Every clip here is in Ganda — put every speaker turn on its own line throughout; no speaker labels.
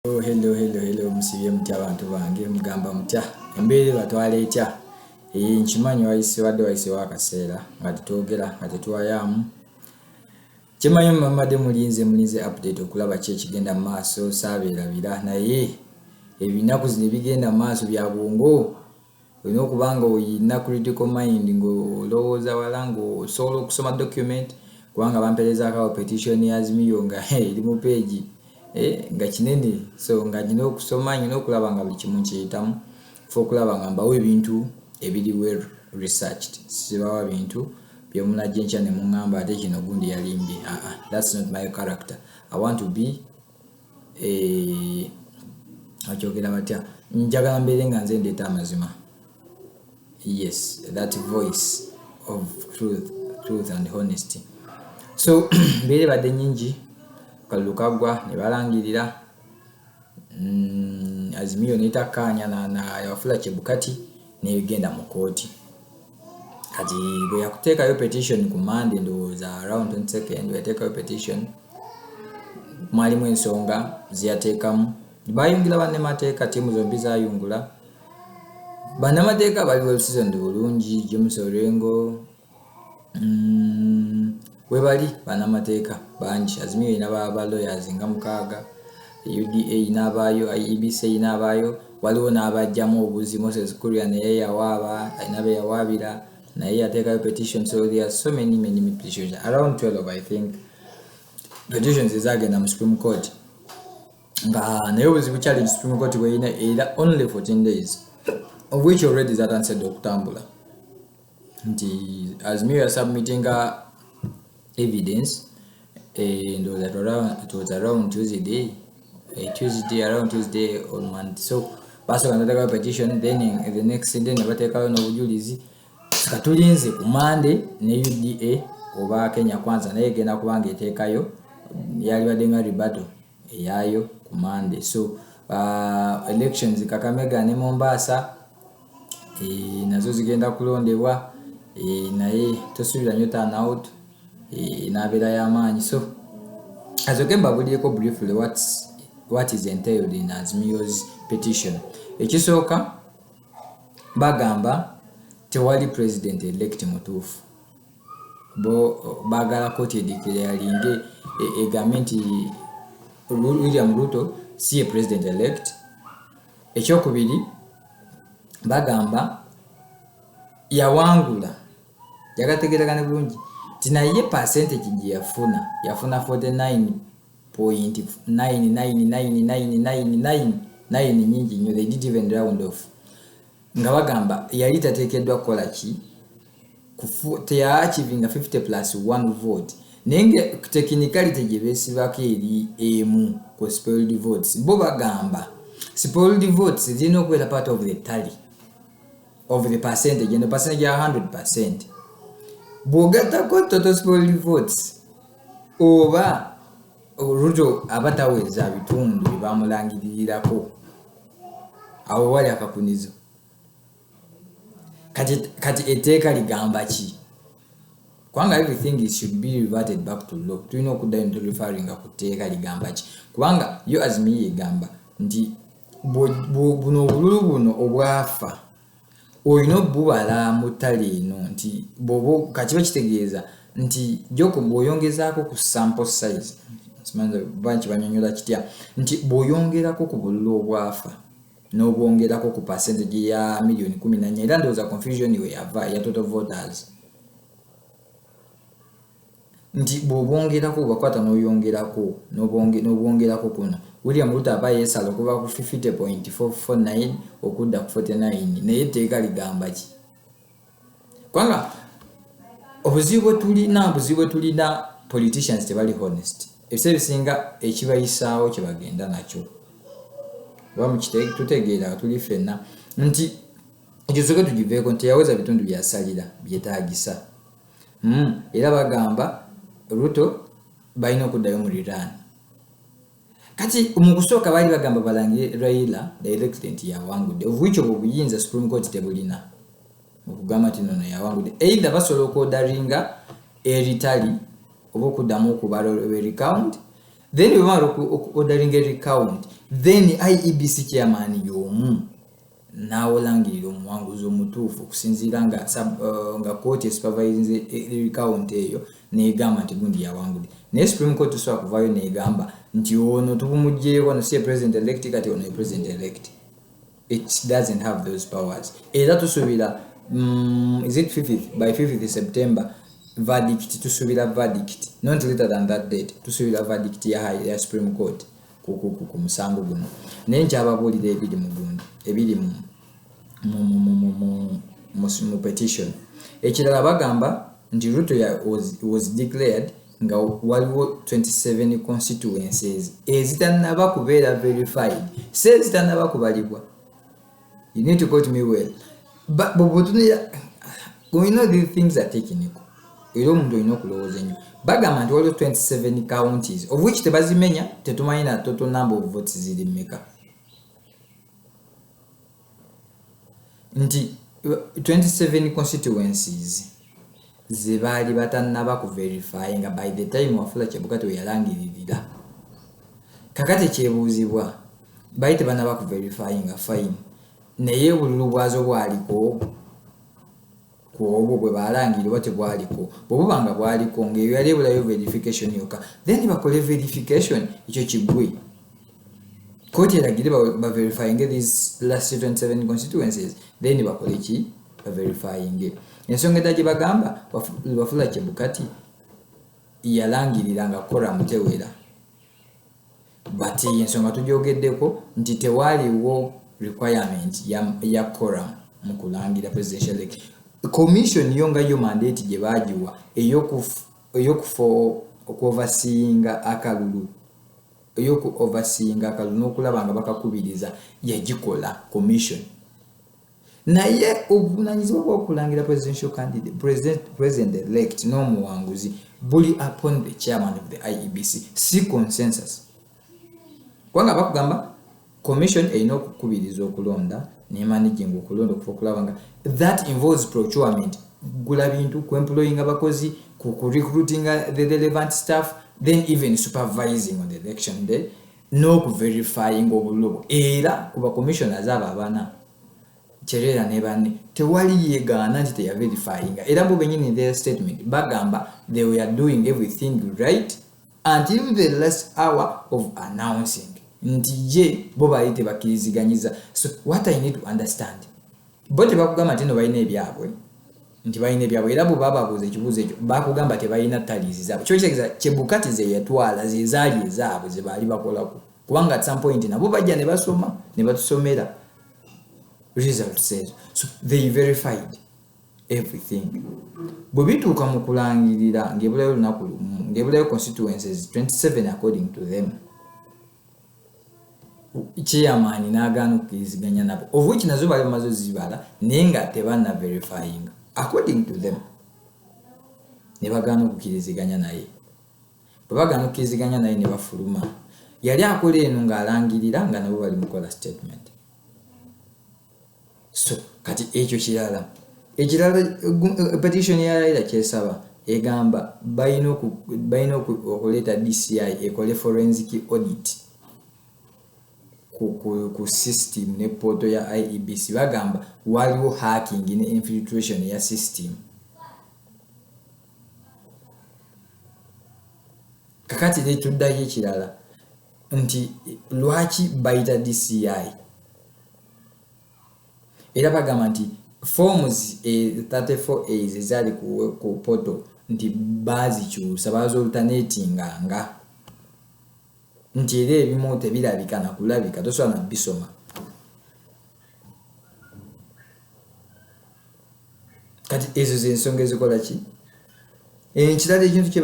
Hello musibiye mutya abantu bange mugamba mutya embeere batwale etya nkimanyi wayise wakaseera nga tutwogera nga tetuwayaamu kimanyi mumadde mulinze update okulaba ki ekigenda mu maaso saabeerabira naye ebinaku zino bigenda mu maaso bya bwongo olina okubanga oyina critical mind ng'olowooza wala ng'osobola okusoma document kubanga bamperezaako petition ya Azimio nga eri mu page nga kinene so nga nyina okusoma nyina okulaba nga buli kimu nkiyitamu fo okulaba nga mbawo ebintu ebiri well researched sibawa bintu byemunajja enkya ne muŋŋamba ate kino gundi yalimbye that's not my character. I want to be akyogera batya njagala mbeere nga nze ndeeta amazima. Yes, that voice of truth and honesty. So mbeere badde nyingi kalukagwa ne balangirira Azimio netakkaanya na Wafula Chebukati negenda mu kooti kati bwe yakuteekayo petition ku Monday ndowooza around 22nd yateekayo petition mwalimu ensonga ziyateekamu bayungira bannamateeka tiimu zombi zayungula bannamateeka bali well seasoned bulungi James Orengo we bali bannamateeka bangi Azimio ina ba lawyers nga mukaaga UDA inabayo IEBC inabayo waliwo n'abajjamu obuzi Moses Kuria naye yawaaba inabe yawaabira naye yateekayo petition. So there are so many petitions around 12 I think petitions ezagenda mu Supreme Court nga naye obuzibu kyali Supreme Court bweyina era only 14 days of which already that answered okutambula nti Azimio ya submittinga evidence and it was around Tuesday around Tuesday on Monday. So baso kanataka petition then the next day nabatekayo n'obujulizi katulinze ku Monday ne UDA oba Kenya Kwanza naye genda kubanga eteekayo yali badenga rebuttal eyayo ku Monday. So elections Kakamega ne Mombasa nazo zigenda kulondebwa naye tosuubira nnyo turnout inabeera y'amaanyi. So azokemba bulieko briefly what is entailed in Azimio's petition. Ekisooka bagamba tewali president elect mutuufu bo bagala kooti edikire yalinge egamenti William Ruto si president elect. Ekyokubiri bagamba yawangula yagategerekane bulungi tinaye percentage gye yafuna 49.99999 nyingi nnyo. They didn't even round off nga bagamba yali tateekeddwa kukola ki teyachivinga 50+1 vote nenge technicality gye beesibako eri emu ku spoiled votes. Bo bagamba spoiled votes zirina okubeera part of the tally of the percentage and the percentage ya 100%. Bwogattako total spoiled votes oba Ruto abataweza bitundu bamulangiririrako awo wali akakunizo kati etteeka ligamba ki kubanga everything should be reverted back to law. Tulina okuddayo nti referringa ku tteeka ligamba ki kubanga yo Azimio egamba nti buno obululu buno obwafa olina obubala mu ttale eno nti bobo kakiba kitegeeza nti joko bw'oyongezaako ku sample size simanyi banki banyonyola kitya nti bw'oyongerako ku bululu obwafa n'obwongerako ku percentage ya million 14 era ndowooza confusion we yava ya total voters nti bw'obwongerako bakwata n'obwongerako kuno William Ruto aba yeesala okuva ku 50.449 okudda ku 49 naye etteeka ligamba ki kubanga obuzibu tulina politicians tebali honest. Ebiseera bisinga ekibayisaawo kye bagenda nakyo tutegeera tuli ffenna nti ekisooka tugiveeko nti yaweza bitundu byasalira byetaagisa era bagamba Ruto balina okuddayo mu Iran. Kati mu kusooka baali bagamba balangire Raila directly nti yawangudde of which obuyinza Supreme Court tebulina okugamba nti nono yawangudde either basobola okwodaringa eritali oba okuddamu okubala recount then we want ordering a recount then IEBC chairman yomu nawolangirira omuwanguzi omutuufu okusinziira nga kooti esupervise recount eyo negamba nti gundi yawangudde, naye Supreme Court tusobola kuvaayo negamba nti ono tubumugjeeko ono si president elect kati ono president elect. It doesn't have those powers. Era tusuubira is it 5th by 5th September verdict, tusuubira verdict not later than that date, tusuubira verdict ya Supreme Court ku musango guno. Naye nkyababuulira ebiri mu petition. Ekirala bagamba nti Ruto was declared nga waliwo 27 constituencies ezitannaba kubeera verified, ezitannaba kubalibwa. You need to quote me well. But we know these things are technical. You don't know kulowooza nnyo. Bagamba nti waliwo 27 counties of which tebazimenya, tetumanyi na total number of votes ziri mmeka. Nti 27 constituencies zebaali batannaba ku verify nga by the time Wafula Chebukati we yalangiririra. Kakati kyebuuzibwa baali tebannaba ku verify nga fine. Naye obululu bwazo bwaliko ku obwo bwe balangirirwa tebwaliko. Bwe nga bwaliko ng'eyo yali ebulayo verification yokka, then bakole verification ekyo kiggwe. Kooti eragire ba verifying these last 27 constituencies, then bakole ki ba verifying. Ensonga edda gye bagamba Wafula Chebukati yalangirira nga kora mutewera, but ensonga tugyogeddeko nti tewaliwo requirement ya quorum mu kulangira presidential election. Commission yonga yo mandate gye bagiwa okuoverseeinga akalulu n'okulaba nga bakakubiriza yagikola commission. Naye obuvunanyizibwa bw'okulangira presidential candidate president elect n'omuwanguzi buli upon the chairman of the IEBC, si consensus. Kubanga bakugamba commission erina okukubiriza okulonda nemanaging okulonda okulaba nga that involves procurement, gula bintu, ku employing abakozi, ku recruiting the relevant staff, then even supervising on the election day, no ku verifying obulobo. Era kuba commissioners abana Cherera ne banne tewali yegaana nti teya verifying. Era bo benyini in their statement bagamba they were doing everything right until the last hour of announcing. Nti je bo baali tebakiriziganyiza. So what I need to understand, bote bakugamba nti no balina ebyabwe, nti balina ebyabwe, era bo bababuuza ekibuuzo ekyo bakugamba tebalina talizi zaabwe. Kyo kitegeeza Chebukati ze yatwala ze zaali ezaabwe ze baali bakolako, kubanga at some point nabo bajja ne basoma ne batusomera result says. So they verified everything. Bwe bituuka mu kulangirira ng'ebulayo lunaku lumu, ng'ebulayo constituencies 27 according to them, chairman n'agaana okkiriziganya nabo, of which nazo bali bamaze zibala naye nga tebanna verifying according to them, ne bagaana okukkiriziganya naye. Bwe bagaana okukkiriziganya naye ne bafuluma. Yali akola eno ng'alangirira nga nabo bali mukola statement. So kati ekyo kirala petition ya Raila kyesaba egamba balina okuleeta DCI ekole forensic audit ku system ne poto ya IEBC. Bagamba waliwo hacking ne infiltration ya system. Kakati ne tuddayo ekirala nti lwaki bayita DCI. Era bagamba nti forms 34A's ezali ku poto nti bazikyusa bazoltanetinga nga nti era ebimu tebirabika na kulabika, tosobola na bisoma. Kati ezo z'ensonga ezikola ki? Ekirala ekintu kye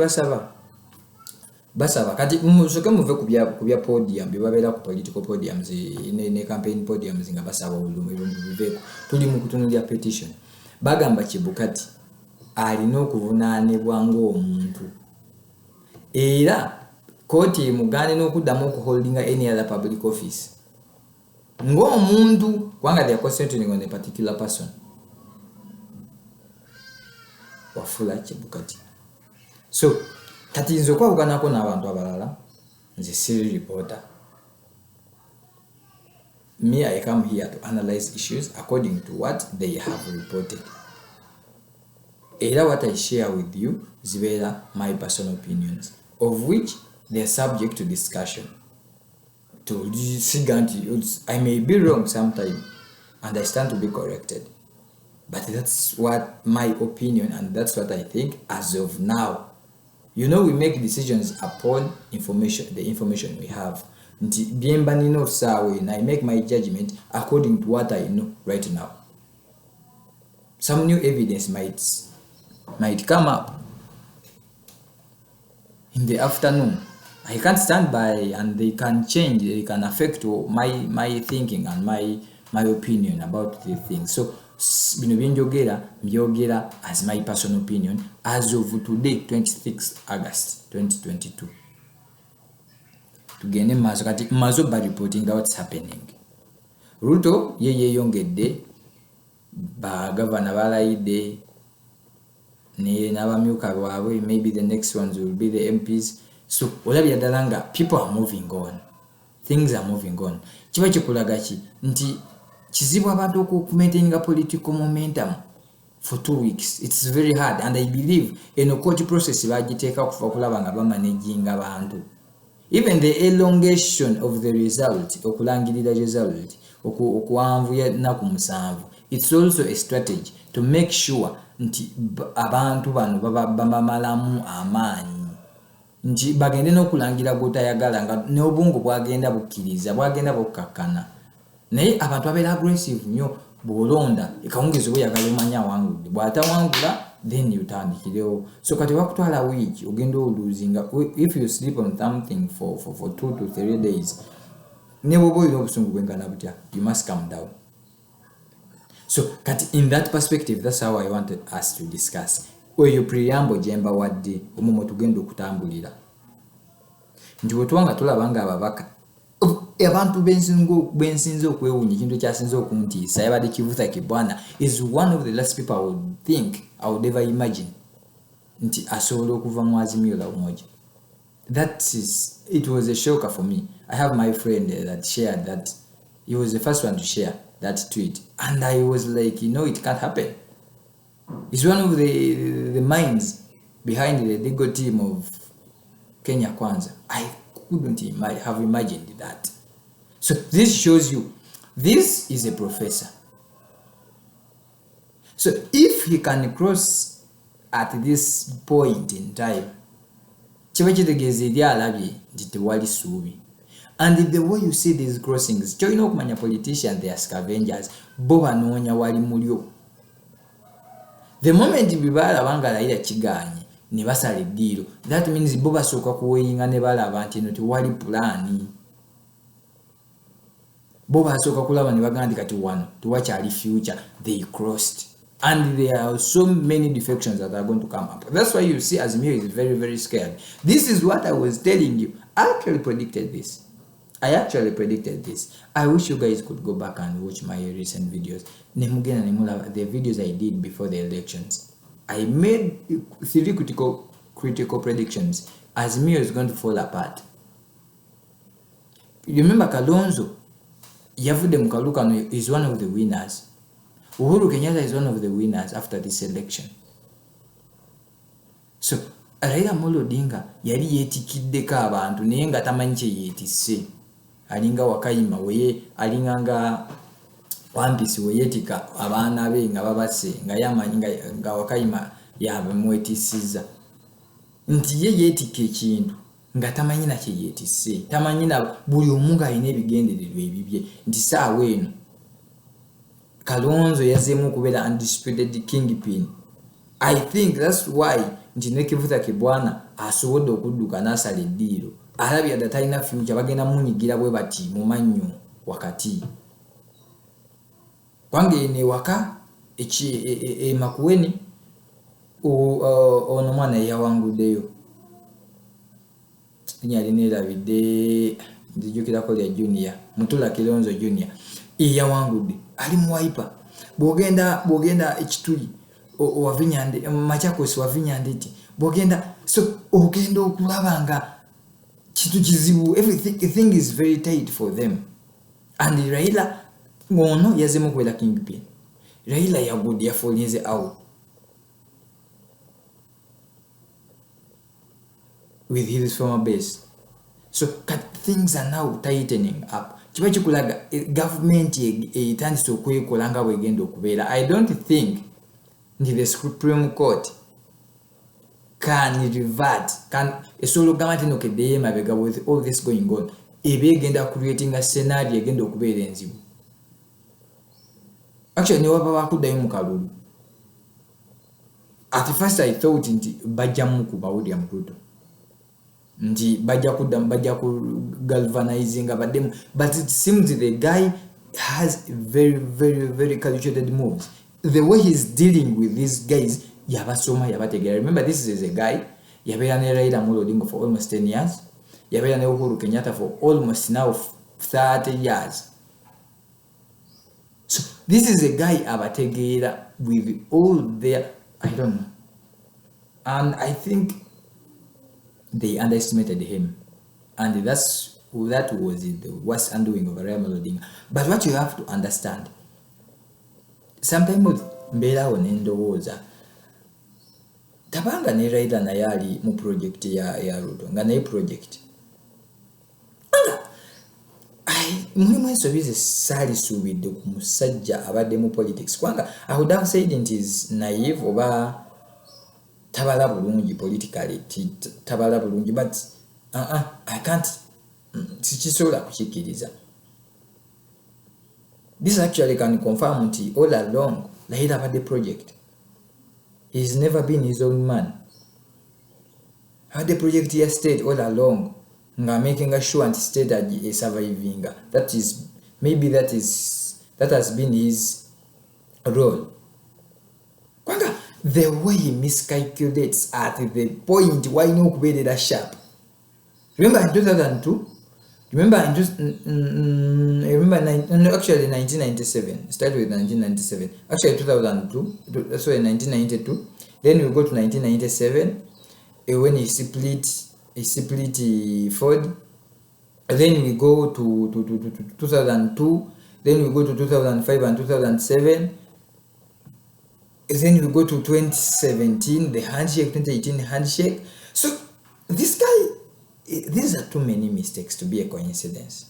basaba kati musoke muve ku bya podium bye babeera ku political podiums ne campaign podiums nga basaba olumuveko. Tuli mu kutunulya petition. Bagamba Chebukati alina okuvunaanibwa ng'omuntu, era kooti emugaane n'okuddamu okuholdinga any other public office ng'omuntu, kubanga they are concentrating on a particular person. Wafula Chebukati. So kati nze okwabuganako n'abantu abalala, nze siri reporter, me, I come here to analyze issues according to what they have reported. Either what I share with you is either my personal opinions, of which they are subject to discussion. I may be wrong sometime, and I stand to be corrected. But that's what my opinion, and that's what I think as of now. We make decisions upon the information we have. And I make my judgment according to what I know right now. Some new evidence might come up in the afternoon. I can't stand by, and they can change, they can affect my thinking and my opinion about the thing. So byogera as my personal opinion as of today, 26 August 2022. Tugende mazo by reporting what's happening. Ruto yeyongedde ba governor balayide ne n'abamyuka bwabwe, maybe the next ones will be the MPs. So olabya dalanga, people are moving on, things are moving on. Kiba kikulaga ki nti kizibu abantu okumaintaininga political momentum for 2 weeks. It's very hard, and I believe eno court process bagiteeka kufa kulaba nga bamanaging abantu. Even the elongation of the result, okulangirira result okuwanvuya ennaku 7, it's also a strategy to make sure nti abantu bano bamamalamu amaanyi, nti bagende n'okulangira gwotayagala nga n'obwongo bwagenda bukkiriza, bwagenda bukkakana. Naye abantu abeera aggressive nnyo bw'olonda ekawungeezi oba oyagala omanya awangudde, bw'atawangula then yutandikirewo. So kati wakutwala week ogenda oluzinga. If you sleep on something for 2 to 3 days, ne bwoba olina obusungu bwengana butya, you must calm down. So kati in that perspective, that's how I wanted us to discuss. Oyo preamble jemba wadde omumwe tugenda okutambulira. Nti bwe tuwanga tulabanga ababaka abantu bensinze okwewunya, ekintu kyasinze okuntiisa yabadde Kivuta Kibwana is one of the last people I would ever imagine nti asobola okuva mu Azimio la Umoja. It was a shocker for me. I have my friend that shared that. He was the first one to share that tweet, and I was like, it can't happen. He's one of the minds behind the legal team of Kenya Kwanza. I couldn't have imagined that. So this shows you, this is a professor. So if he can cross at this point in time, kiba kitegeeza eri alabye nti tewali ssuubi. And the way you see these crossings, kyolina okumanya politicians, they are scavengers, bo banoonya wali mulyo. The moment bibalaba nga layira kiganye ne basala eddiiro, that means bo basooka kuweyinga ne balaba nti eno tewali pulaani. Bo basooka kulaba ne bagamba nti kati wano tewakyali future. They crossed. And there are so many defections that are going to come up. That's why you see Azimio is very, very scared. This is what I was telling you. I actually predicted this. I wish you guys could go back and watch my recent videos. The videos I did before the elections. I made 3 critical predictions. Azimio is going to fall apart. You remember Kalonzo Yavude Mukalukano is one of the winners. Uhuru Kenyatta is one of the winners after this election. So Raila Amolo Odinga yali yetikiddeko abantu naye nga tamanyi kye yeetisse. Alinga Wakayima weye alinganga Wampisi weyetika abaana be nga babase nga yamanyi nga Wakayima yabamwetisiza. Nti ye yeetika ekintu nga tamanyi na kye yeetisse. Tamanyi na buli omu alina ebigendererwa ebibye. Nti saawa eno Kalonzo yazemu kubeera undisputed kingpin. I think that's why nti ne Kivuta Kibwana asobodde okudduka n'asala eddiiro. Alabya that talina future, bagenda munyigira bwe bati mu mannyo wakati. Kwange ne waka Makueni ono mwana yawanguddeyo. Nyali nerabidde nzijukirako lya Junior, Mutula Kilonzo Junior. Yawangudde ali mu wiper. Bwogenda ekituli wavinyande Machakos wavinyandeti. Bwogenda so ogenda okulaba nga kitu kizibu. Everything is very tight for them. and Raila ngono yazemu kwela kingpin. Raila yagudi yafoleze out with his former base. So things are now tightening up. Chiba chikulaga government etandise okwekola nga bwegenda okubeera. I don't think the Supreme Court can revert, can esolo government no kedeye mabega with all this going on. Ebe egenda creating a scenario egenda okubeera enzibu. Actually ne waba bakuddayo mu kalulu. At first I thought nti bajja mukuba William Ruto. Nti bajja ku galvanizing abademu, but it seems the guy has very calculated moves. The way he's dealing with these guys, yabasoma yabategera. Remember, this is a guy yabeera ne Raila Odinga for almost 10 years. Yabeera ne Uhuru Kenyatta for almost now 30 years. So this is a guy abategera with all their, I don't know. And I think they underestimated him. And that was the worst undoing of Raila Odinga. But what you have to understand, sometimes mbera onendowoza tabanga ne Raila na yali mu project ya Ruto nga naye project mulimu ensobize sali suubidde ku musajja abadde mu politics kwanga I would have said it is naive oba tabala bulungi politically tabala bulungi, but I can't sikisobola kukikkiriza. This actually can confirm nti all along Raila abadde project. He's never been his own man. Had the project here state all along, nga making sure and state that is surviving. That has been his role. Kwanga, the way he miscalculates at the point why no kubedera sharp. Remember in 2002? Actually 1997. Started with 1997. Actually 2002. Sorry, 1992. Then we go to 1997 when he split Ford. Then we go to 2002. Then we go to 2005 and 2007. Then we go to 2017, the handshake, 2018 handshake. So this guy, these are too many mistakes to be a coincidence.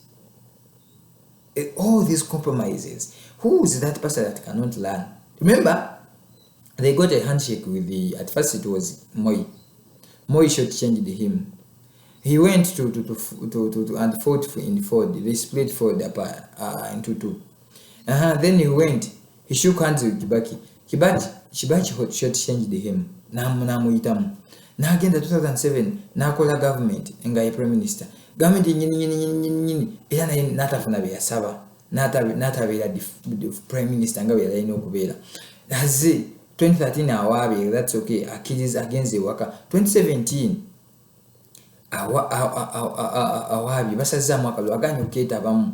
All these compromises. Who is that person that cannot learn? Remember, they got a handshake with at first it was Moi. Moi shortchanged him. He went to and fought in Ford. They split Ford apart into two. Then he shook hands with Kibaki. Kibaki shortchanged him. Namuyitamu. Nagenda 2007 nakola government nga prime minister. Government nyini era naye natafuna bya saba. Natabira prime minister nga bya ino kubeera. Azi 2013 awabi, that's okay. Akili's against the worker. 2017 awabi basaza mwaka lwaganya oketa bamu.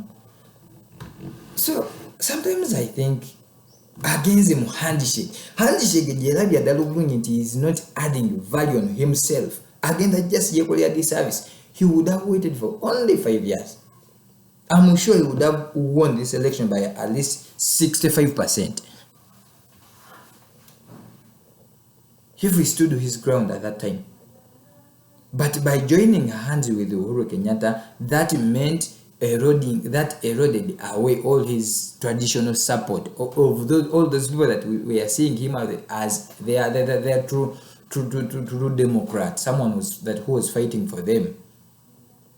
So sometimes I think against him handshake jelabya dalubungi nti is not adding value on himself. Again, just yekolya this service, he would have waited for only 5 years. I'm sure he would have won this election by at least 65%. If he stood his ground at that time. But by joining hands with Uhuru Kenyatta, that meant eroded away all his traditional support of all those people that we are seeing him as they are true Democrat, someone who was fighting for them.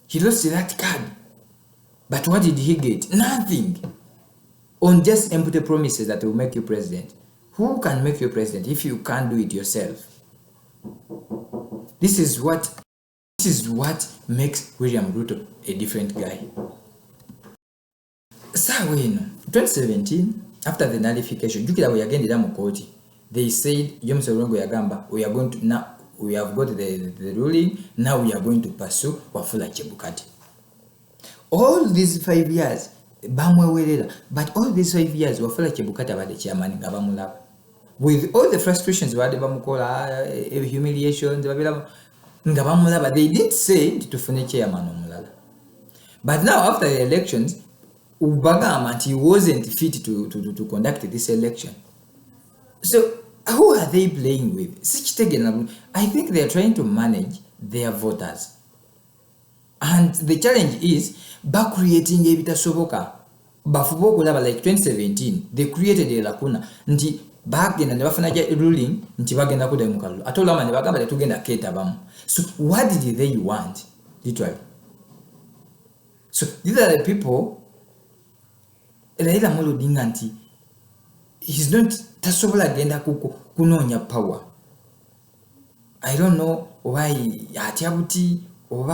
He lost that card. But what did he get? Nothing. On just empty promises that will make you president. Who can make you president if you can't do it yourself? This is what makes William Ruto a different guy. So when 2017, after the nullification, they said James Orongo Yagamba, we are going to now, we have got the ruling, now we are going to pursue Wafula Chebukati. All these 5 years, but all these 5 years, Wafula Chebukati about the chairman Gabamula. With all the frustrations, humiliations, they didn't say to fune chairman. But now after the elections, Ubagama, he wasn't fit to conduct this election. So who are they playing with? I think they are trying to manage their voters. And the challenge is back creating a bitasoboka. Bafubo kulaba like 2017, they created a lacuna. Nti back in the Wafanaja ruling, Ntiwagena Kudemukalu. Atolama Nevagaba to get a ketabam. So what did they want? Literally. So these are the people. Raila Molo Dinganti. He's not tasobola agenda kunonya power. I don't know why Atiabuti or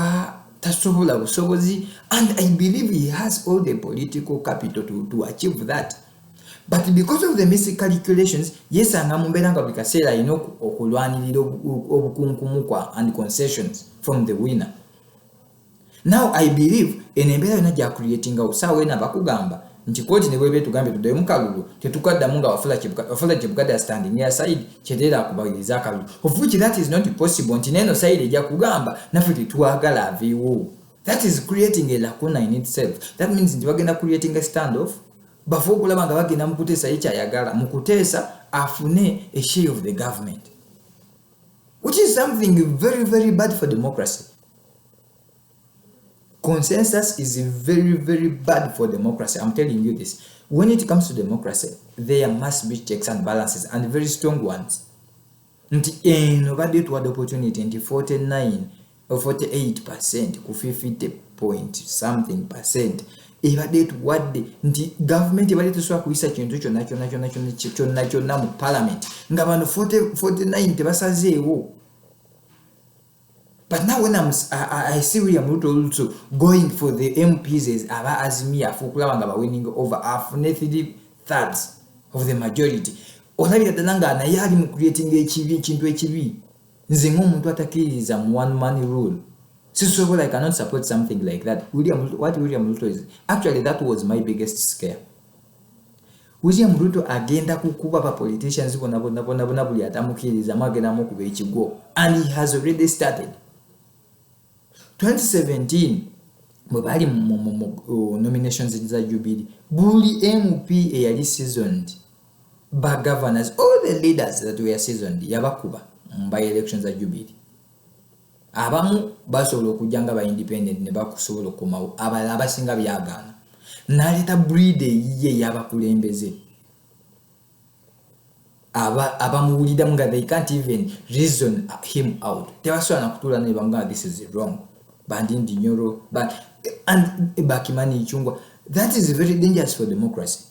tasobola busobozi, and I believe he has all the political capital to achieve that. But because of the miscalculations, yes, angamumberanga bikasera okulwanirira obukunkumukwa and concessions from the winner. Now I believe enembera yona ja creating usawe na bakugamba nti koti ne bwebe tugambe tudde mukalulu tetukadda munga wafula chibukada standing near side chedera kubagiriza kalulu, of which that is not possible. Nti neno side ejja kugamba nafe tetuagala aviwo. That is creating a lacuna in itself. That means nti bagenda creating a standoff bafo okulaba nga bagenda mukutesa ekyayagala mukutesa afune a share of the government, which is something very, very bad for democracy. Consensus is very, very bad for democracy. I'm telling you this. When it comes to democracy, there must be checks and balances, and very strong ones. Nobody to the opportunity into 49 or 48% to 50 point something percent. If what the government if to swap research into national parliament, Ngabano 49 tebasazeewo. But now when I see William Ruto also going for the MPs as Azimio for winning over half 3/3 of the majority. Olabira dalanga na yali creating HV chintu HV. Nze ngomuntu atakiriza one man rule. So I cannot support something like that. What William Ruto is actually, that was my biggest scare. William Ruto agenda kukuba pa politicians bona buli atamukiriza magenda mu kuba ekigo, and he has already started. 2017 mubali nominations za Jubilee, buli MP eyali seasoned by governors, all the leaders that were seasoned yabakuba by elections za Jubilee. Abamu basobola okujjanga ba independent ne bakusobola okumawo, abalala abasinga byagaana. Naleta breed ye yabakulembeze abamuwulira nga they can't even reason him out. Tebasobola nakutula ne banga this is wrong. Bandindi Nyoro, and Bakimani Ichungwa. That is very dangerous for democracy.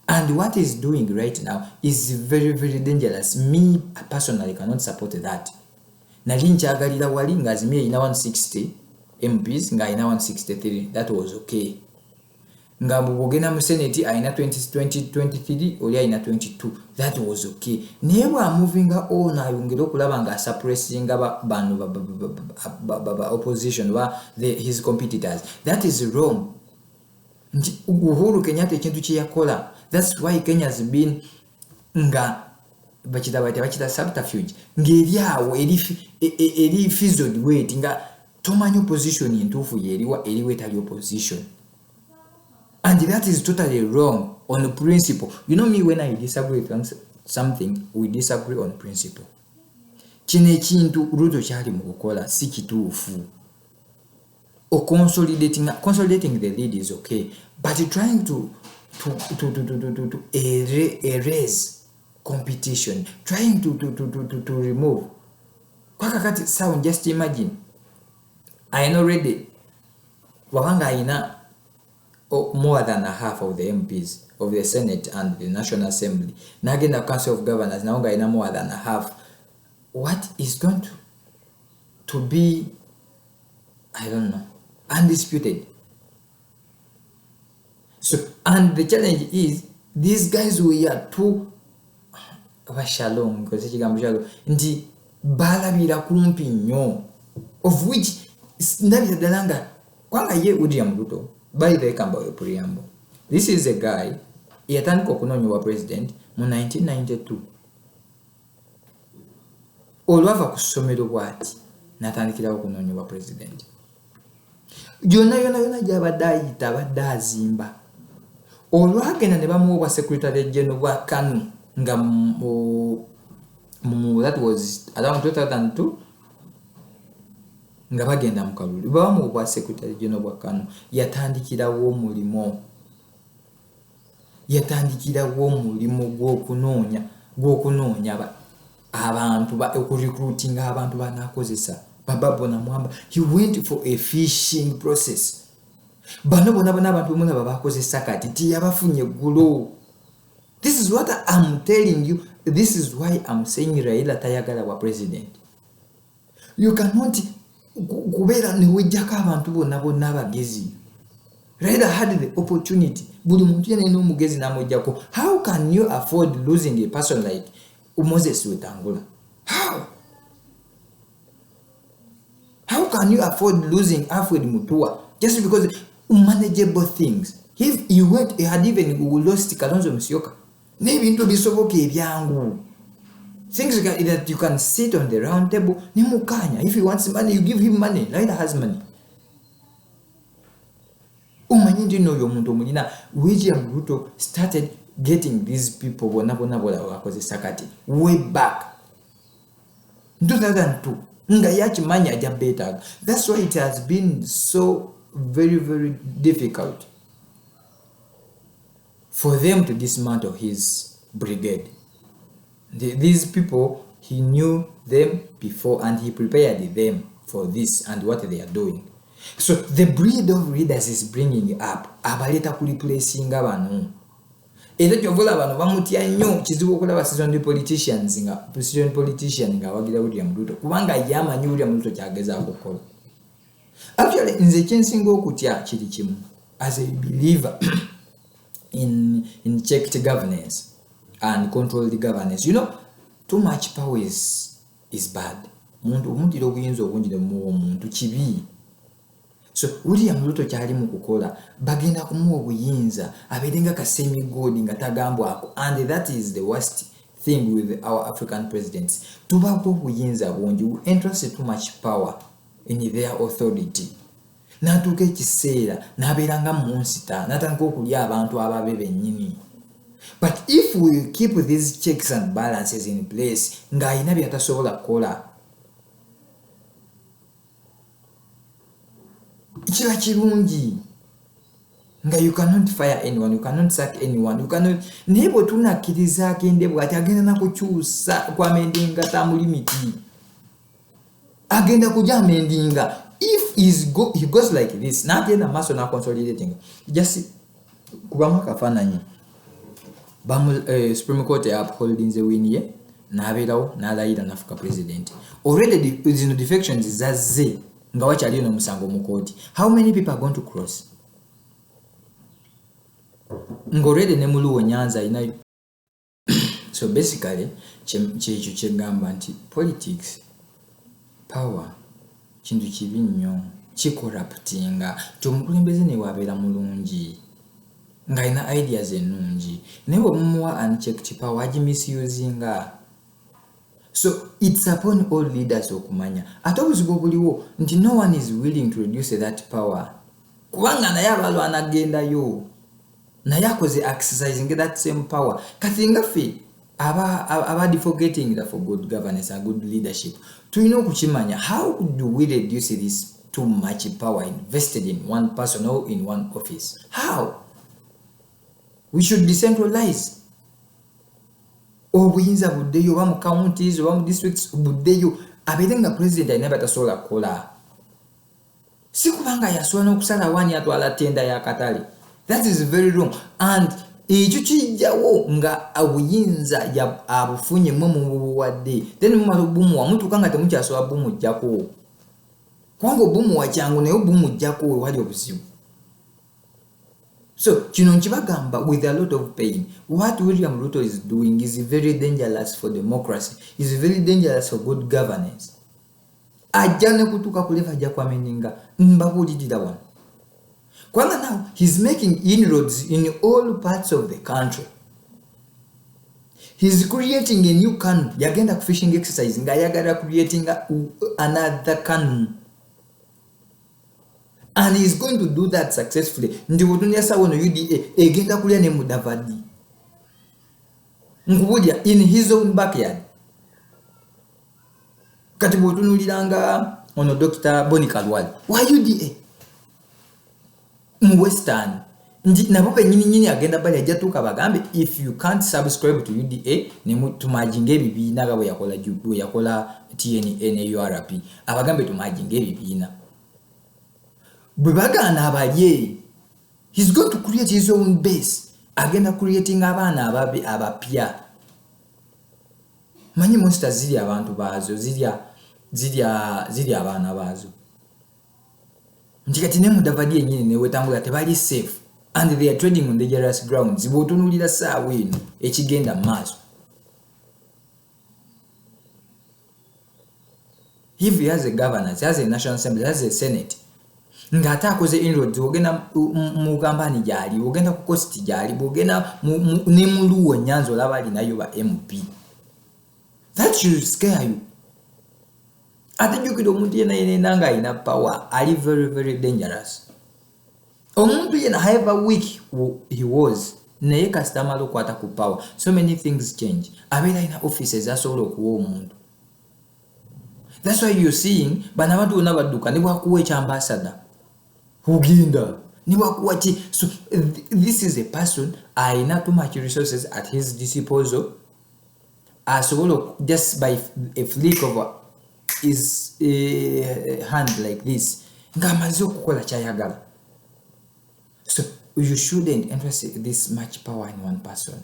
And what he's doing right now is very, very dangerous. Me personally cannot support that. Nalincha agalira wali nga Azimio ina 160 MPs nga ina 163. That was okay. Nga mubogena mu Senate aina 2023 oli aina 22. That was okay. Never moving on ayongera okulaba nga suppressing banu opposition his competitors. That is wrong. Uhuru Kenyatta ekintu kye yakola. That's why Kenya has been nga bachita subterfuge. Ngeriawo eri fizzled weight nga tomanyo position entuufu eriwe tali opposition. And that is totally wrong on principle. You know me, when I disagree with something, we disagree on principle. Kino ekintu Ruto kyali mu kukola si kituufu. Or consolidating the lead is okay, but trying to erase competition, trying to remove. Kwakakati sound, just imagine. I know already wabanga ina more than a half of the MPs of the Senate and the National Assembly. Nagenda Council of Governors now ina more than a half. What is going to be, I don't know, undisputed. So, and the challenge is these guys were too shalom because ndi balabira kumpi nnyo, of which ndabira dalanga kwanga ye William Ruto by the kamba we preamble. This is a guy yatandika okunonyebwa president mu 1992. Olwava ku ssomero bwati natandikira okunonyebwa president. yonna gy'abadde ayita abadde azimba. Olwagenda ne bamuwa obwa secretary general bwa KANU nga that was around 2002 nga bagenda mu kalulu bamuwa obwa secretary general bwa KANU yatandikirawo omulimo gw'okunoonya abantu okurecruiting abantu banakozesa bababo na mwamba. He went for a fishing process. Bano bona abantu mulaba bakozesa kati tiyabafunye ggulo. This is what I'm telling you. This is why I'm saying Raila tayagala wa president. You cannot kubeera ne wejjako abantu bonna abagezi. Raila had the opportunity. Buli muntu yena n'omugezi n'amujjako. How can you afford losing a person like Moses Wetangula? How can you afford losing Alfred Mutua just because unmanageable things? If you went, had even lost Kalonzo Musyoka, maybe into bisoboke ebyangu. Things that you can sit on the round table. Nimukanya. If he wants money, you give him money. Raila has money. Umanyindi no yomuntu mulina William Ruto started getting these people bona wakoze sakati way back 2002 nga yakimanya aja better. That's why it has been so very difficult for them to dismantle his brigade. These people, he knew them before and he prepared them for this and what they are doing. So the breed of leaders is bringing up abaleta kureplacing abantu. Era kyovola abantu bamutya nnyo kizibu okulaba seasoned politicians nga wagira William Ruto kubanga yamanyi William Ruto kyagezaako okukola. Actually nze kyensinga okutya kiri kimu as a believer in checked governance and controlled governance. You know, too much power is bad. Omuntu obuyinza obungi mu omuntu kibi. So William Ruto kyali mu kukola bagenda kumuwa obuyinza abeerenga kasemi godi nga tagambwako, and that is the worst thing with our African presidents. Tubako obuyinza bungi, we entrust too much power in their authority. Natuuka ekiseera n'abeeranga munsita natandika okulya abantu ababe bennyini. But if we keep these checks and balances in place ng'ayina byatasobola kukola kiba kirungi nga you cannot fire anyone, you cannot sack anyone, you cannot nebo tunakkiriza agende bw'ati agenda nakukyusa kwamendinga tamulimiti agenda kujja amendinga. If he goes like this n'agenda maaso na consolidating just kubamu akafaananyi Supreme Court upholding the win ye n'abeerawo n'alayira n'afuka president. Already zino defections zazze nga wakyali n'omusango mu kooti. How many people are going to cross? Ngorede ne muluwo Nyanza ina. So basically kyekyo kyegamba nti politics power kintu kibi nnyo kikorruptinga kyomukulembeze ne wabeera mulungi nga ina ideas ennungi naye bw'omumuwa unchecked power agimisusinga. So it's upon all leaders okumanya ate obuzibu obuliwo nti no one is willing to reduce that power kubanga naye abalwana agendayo naye akoze exercising that same power. Kati nga ffe aba forgetting that for good governance and good leadership tulina okukimanya. How do we reduce this too much power invested in one person or in one office? How? We should decentralize. Obuyinza buddeyo oba mu counties oba mu districts buddeyo abeerenga president alina batasobola kukola. Si kubanga yasobola n'okusala wani atwala tenda ya katale. That is very wrong. And ekyo kijjawo nga obuyinza abufunye mu buwadde then mumala obumuwa mutuuka nga temukyasobola bumuggyako kubanga obumuwa kyangu naye obumuggyako we wali obuzibu. So kino nkibagamba with a lot of pain. What William Ruto is doing is very dangerous for democracy, is very dangerous for good governance. Ajja ne kutuuka ku level ajja kwamenyinga mbabuulirira wano. Kwanga now he's making inroads in all parts of the country. He's creating a new canoe. Yagenda ku fishing exercise nga yagala creating another canoe. and he's going to do that successfully. Ndi butunya sawo no UDA egenda kulya ne Mudavadi nkubulya in his own backyard. Kati butunuliranga ono Dr. Boni Kalwali wa UDA mu Western nabo nyini agenda bali ajatuka bagambe if you can't subscribe to UDA ne tumajinga ebibiina gabo yakola TNN URP abagambe tumajinga ebibiina bwe bagana abalye. He's going to create his own base, agenda creating abaana abapya. Manyi monster ziri abantu bazo ziri abaana bazo ntikati ne Mudavadi yenyini ne wetangula tebali safe and they are trading on dangerous grounds. Botunulira saawa eno ekigenda maaso. If he has a governor, he has a national assembly, he has a senate, ngata akoze inroads ogenda mu kampani gyali ogenda ku cost gyali bogenda ne muluwo Nyanza olabali nayo ba MP. That should scare you. Atijukira omuntu yena nga ina power ali very very dangerous. Omuntu yena however weak he was naye kasitama lokwata ku power, so many things change. Abera ina offices asobola okuwa omuntu. That's why you're seeing bana bantu bonna badduka ne bwakuwa ekyambassador ugenda ne bwakuwa ki. So this is a person aina too much resources at his disposal, asobola just by a flick of his hand like this ngamaze okukola kyayagala. So you shouldn't interest this much power in one person.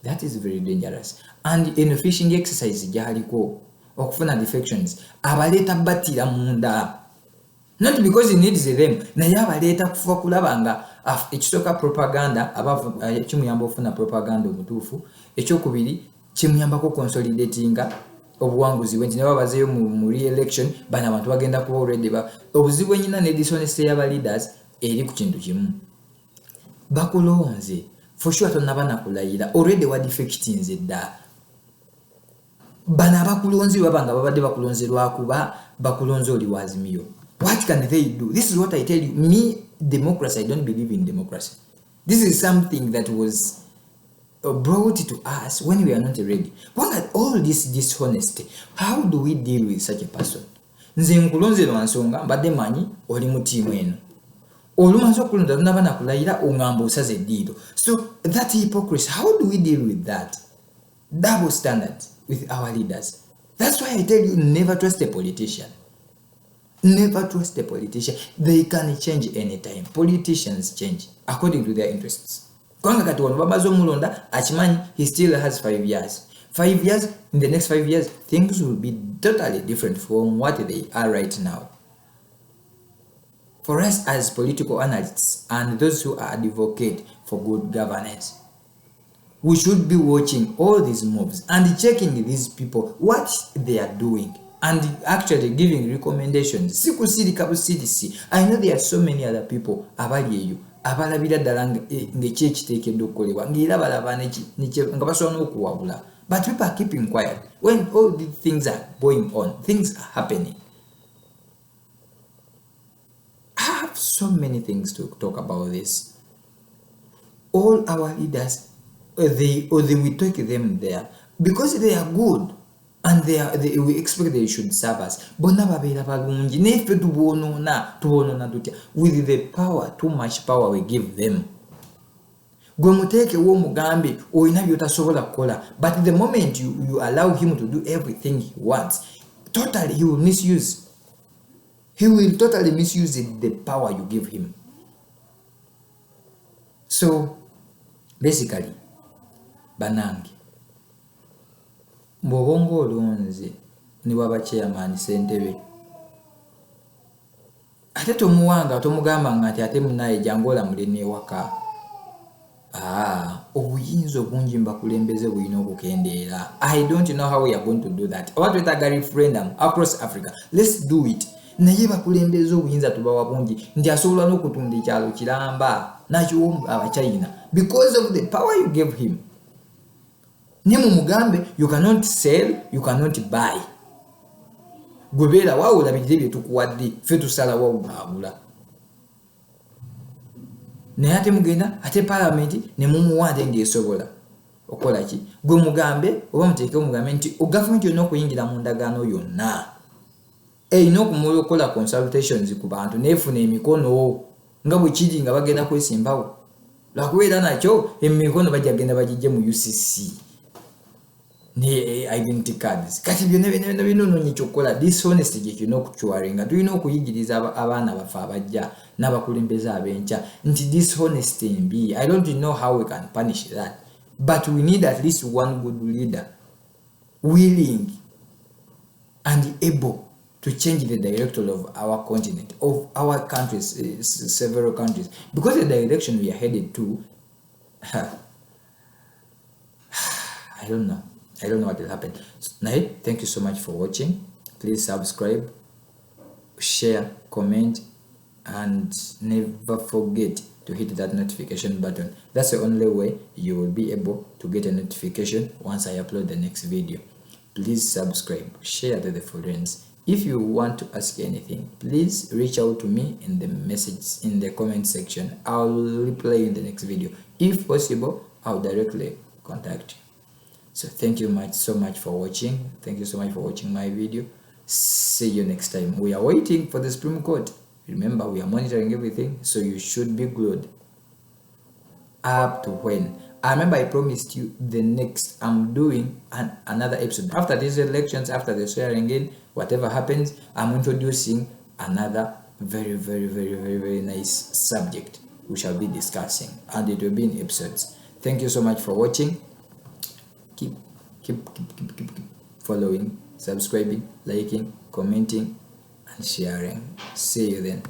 That is very dangerous. And in a fishing exercise gyaliko okufuna defections abaleta batira munda, not because he needs them naye abaleta kufa kulabanga ekitoka propaganda abavu kimuyamba ofuna propaganda omutuufu. Ekyokubiri kimuyambako consolidatinga obuwanguzi bwe nti babazeyo mu re-election bana abantu bagenda kuba already obuzibu enyina ne dishonesty y'aba leaders eri ku kintu kimu bakulonze for sure tonaba kulayira already wa defectinze dda bana bakulonze babanga babadde bakulonze lwakuba bakulonze oli wa Azimio. What can they do? This is what I tell you. Me, democracy, I don't believe in democracy. This is something that was brought to us when we are not ready. What at all this dishonesty? How do we deal with such a person? Nze nkulonze lwansonga mbadde manyi oli mu team eno. Olumanzo kulonda tunabana kulayira ongamba osaze eddiiro. So that hypocrisy, how do we deal with that? Double standards with our leaders. That's why I tell you, never trust a politician. Never trust a politician. They can change anytime. Politicians change according to their interests. Kwanga kati wano babazo mulonda achimanyi he still has 5 years. 5 years, in the next 5 years, things will be totally different from what they are right now. For us as political analysts and those who are advocate for good governance, we should be watching all these moves and checking these people, what they are doing, and actually giving recommendations. I know there are so many other people abali abalabira ddala ng'eki ekiteekeddwa okukolebwa ng'era balaba nga basobola n'okuwabula. But people are keeping quiet when all these things are going on, things are happening. I have so many things to talk about this. All our leaders, we take them there because they are good and we expect they should serve us. Bonna babeera balungi neffe tubonoona tutya with the power, too much power we give them. Gwe muteekewo omugambe olina by'otasobola kukola, but the moment you allow him to do everything he wants, totally he will misuse. He will totally misuse the power you give him. So basically, banange mbobongo olunze ni baba chairman Sentebe ate tomuwanga tomugamba ngati ate munaye jangola mulene waka obuyinza obungi mbakulembeze buyina okukendeera. I don't know how we are going to do that. What with a referendum across Africa, let's do it. Naye bakulembeze obuyinza tubawa bungi nti asobola n'okutunda ekyalo kiramba nakyo abachina because of the power you gave him. Nimu mugambe, you cannot sell, you cannot buy. Gobera wao labidde bye tukuwadde fe tusala wao babula. naye ate mugenda ate palamenti ne mumuwa ate ng'esobola okola ki gwe mugambe oba muteeke omugambe nti gavumenti yonna okuyingira mu ndagaano yonna erina okumula okukola consultations ku bantu neefuna emikono nga bwe kiri nga bagenda kwesimbawo lwakubeera nakyo emikono bajja genda bagijje mu UCC ne identity cards kati byonna binoonoonya ekyokukola dishonesty gye kirina okucwaringa tulina okuyigiriza abaana baffe abajja n'abakulembeze ab'enkya nti dishonesty mbi. I don't know how we can punish that, but we need at least one good leader willing and able to change the direction of our continent, of our countries, several countries, because the direction we are headed to, I don't know what will happen. Now, thank you so much for watching. Please subscribe, share, comment, and never forget to hit that notification button. That's the only way you will be able to get a notification once I upload the next video. Please subscribe, share to the friends. If you want to ask anything, please reach out to me in the message in the comment section. I'll reply in the next video. If possible, I'll directly contact you. So thank you so much for watching. Thank you so much for watching my video. See you next time. We are waiting for the Supreme Court. Remember, we are monitoring everything, so you should be glued. Up to when? I remember I promised you the next I'm doing another episode. After these elections, after the swearing in, whatever happens, I'm introducing another very nice subject we shall be discussing, and it will be in episodes. Thank you so much for watching. Keep following, subscribing, liking, commenting, and sharing. See you then.